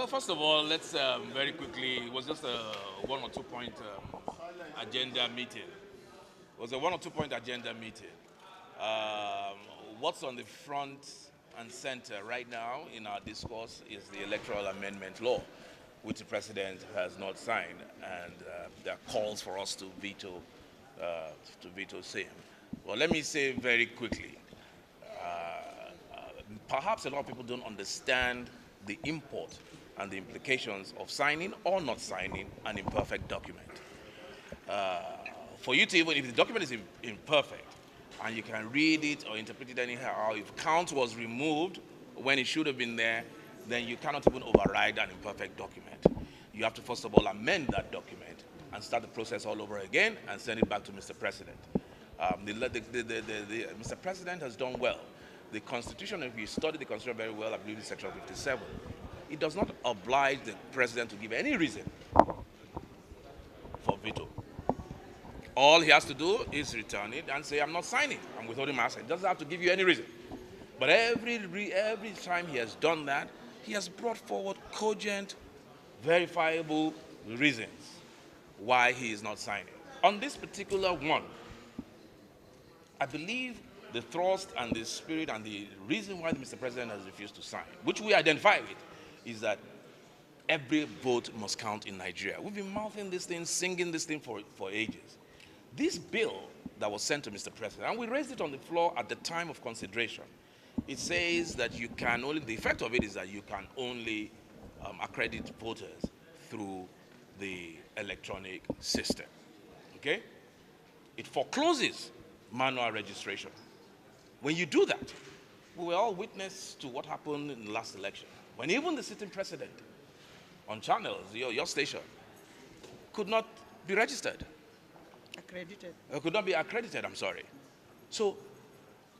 Well, first of all, let's very quickly, it was just a 1 or 2 point agenda meeting. It was a 1 or 2 point agenda meeting. Um, what's on the front and center right now in our discourse is the electoral amendment law, which the president has not signed, and there are calls for us to veto same. Well, let me say very quickly, perhaps a lot of people don't understand the import and the implications of signing or not signing an imperfect document. For you to even, if the document is imperfect, and you can read it or interpret it anyhow, if count was removed when it should have been there, then you cannot even override an imperfect document. You have to first of all amend that document and start the process all over again and send it back to Mr. President. Mr. President has done well. The Constitution, if you study the Constitution very well, I believe it's Section 57, it does not oblige the President to give any reason for veto. All he has to do is return it and say, I'm not signing, I'm withholding my assent. He doesn't have to give you any reason. But every time he has done that, he has brought forward cogent, verifiable reasons why he is not signing. On this particular one, I believe the thrust and the spirit and the reason why Mr. President has refused to sign, which we identify with, is that every vote must count in Nigeria. We've been mouthing this thing, singing this thing for ages. This bill that was sent to Mr. President, and we raised it on the floor at the time of consideration, it says that you can only, the effect of it is that you can only accredit voters through the electronic system, okay? It forecloses manual registration. When you do that, we were all witness to what happened in the last election, when even the sitting president on channels, your station, could not be registered. Accredited. Could not be accredited, I'm sorry. So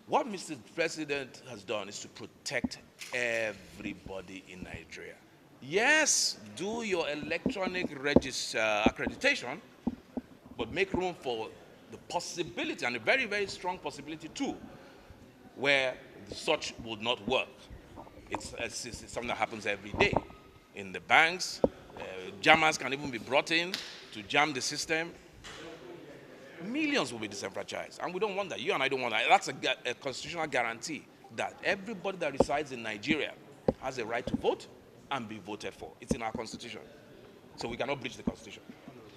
what Mr. President has done is to protect everybody in Nigeria. Yes, do your electronic accreditation, but make room for the possibility, and a very, very strong possibility too, where such would not work. It's something that happens every day. In the banks, jammers can even be brought in to jam the system. Millions will be disenfranchised, and we don't want that. You and I don't want that. That's a constitutional guarantee that everybody that resides in Nigeria has a right to vote and be voted for. It's in our constitution. So we cannot breach the constitution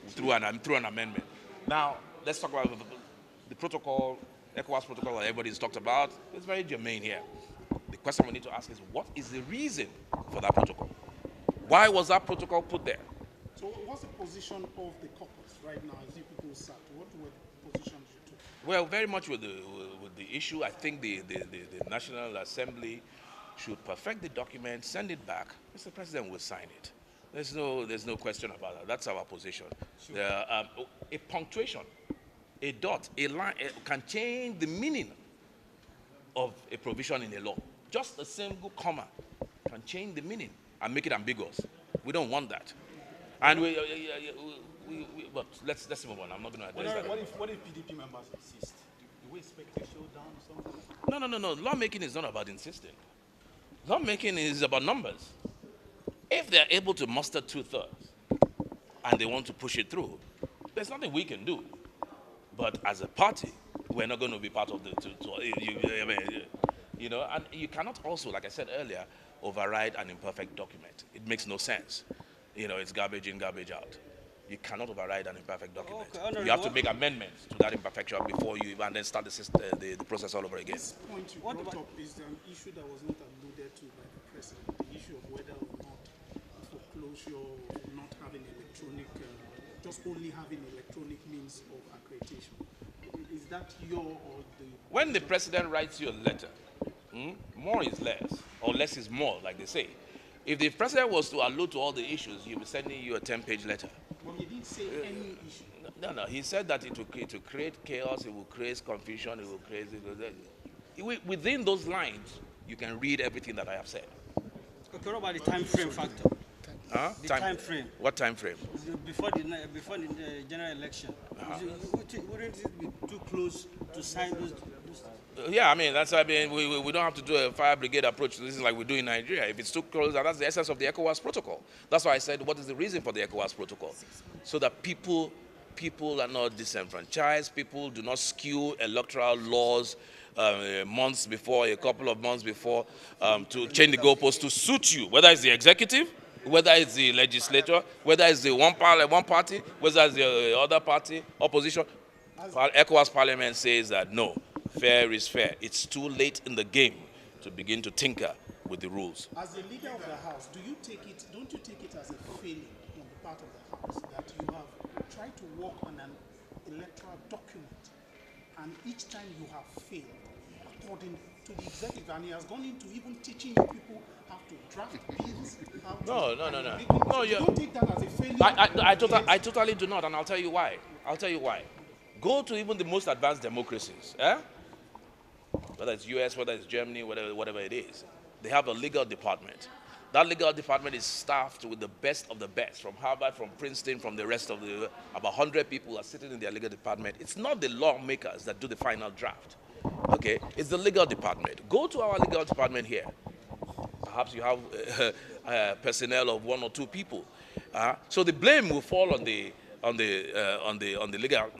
through an amendment. Now, let's talk about the protocol, ECOWAS protocol that everybody's talked about. It's very germane here. The question we need to ask is, what is the reason for that protocol? Why was that protocol put there? So what's the position of the caucus right now as you people sat? What were the positions you took? Well, very much with the issue, I think the National Assembly should perfect the document, send it back. Mr. President will sign it. There's no question about that. That's our position. Sure. A punctuation, a dot, a line can change the meaning of a provision in a law. Just a single comma can change the meaning and make it ambiguous. We don't want that. And but let's move on. I'm not going to address that. What if PDP members insist? Do we expect a showdown or something? No. Lawmaking is not about insisting. Lawmaking is about numbers. If they're able to muster 2/3 and they want to push it through, there's nothing we can do. But as a party, we're not going to be part of the and you cannot also, like I said earlier, override an imperfect document. It makes no sense. It's garbage in, garbage out. You cannot override an imperfect document. Okay, you have to make amendments to that imperfection before you and then start the process all over again. This point you brought up is an issue that was not alluded to by the president, the issue of whether or not foreclosure or not having electronic, just only having electronic means of accreditation. Is that When the president writes you a letter, more is less, or less is more, like they say. If the president was to allude to all the issues, he'll be sending you a 10-page letter. Well, he didn't say any issue. No. He said that it will create chaos, it will create confusion, it will create... Within those lines, you can read everything that I have said. Okay, what about the time frame factor? The time frame. What time frame? Before the general election. Wouldn't it be too close to sign those Yeah, I mean, we don't have to do a fire brigade approach. This is like we do in Nigeria. If it's too close, and that's the essence of the ECOWAS protocol. That's why I said, what is the reason for the ECOWAS protocol? So that people are not disenfranchised. People do not skew electoral laws months before, a couple of months before, to change the goalposts to suit you, whether it's the executive, whether it's the legislature, whether it's the one party, whether it's the other party, opposition. ECOWAS Parliament says that no, fair is fair. It's too late in the game to begin to tinker with the rules. As the leader of the House, don't you take it as a failure on the part of the House that you have tried to work on an electoral document and each time you have failed according to the executive, and he has gone into even teaching you people how to draft bills, how to... No, you don't take that as a failure? I totally do not, and I'll tell you why. Go to even the most advanced democracies, whether it's US, whether it's Germany, whatever it is. They have a legal department. That legal department is staffed with the best of the best, from Harvard, from Princeton, from the rest of the... About 100 people are sitting in their legal department. It's not the lawmakers that do the final draft, okay? It's the legal department. Go to our legal department here. Perhaps you have personnel of 1 or 2 people. So the blame will fall on the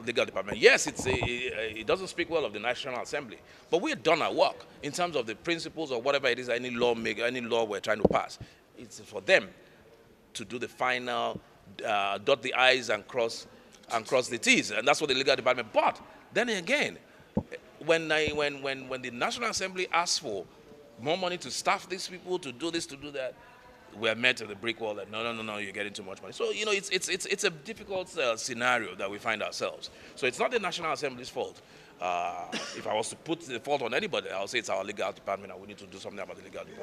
legal department. Yes, it doesn't speak well of the National Assembly, but we've done our work in terms of the principles or whatever it is, any law we're trying to pass. It's for them to do the final, dot the I's and cross the T's, and that's what the legal department. But then again, when the National Assembly asks for more money to staff these people, to do this, to do that, we're met with a brick wall that no, you're getting too much money. So, you know, it's a difficult scenario that we find ourselves. So it's not the National Assembly's fault. If I was to put the fault on anybody, I'll say it's our legal department and we need to do something about the legal department.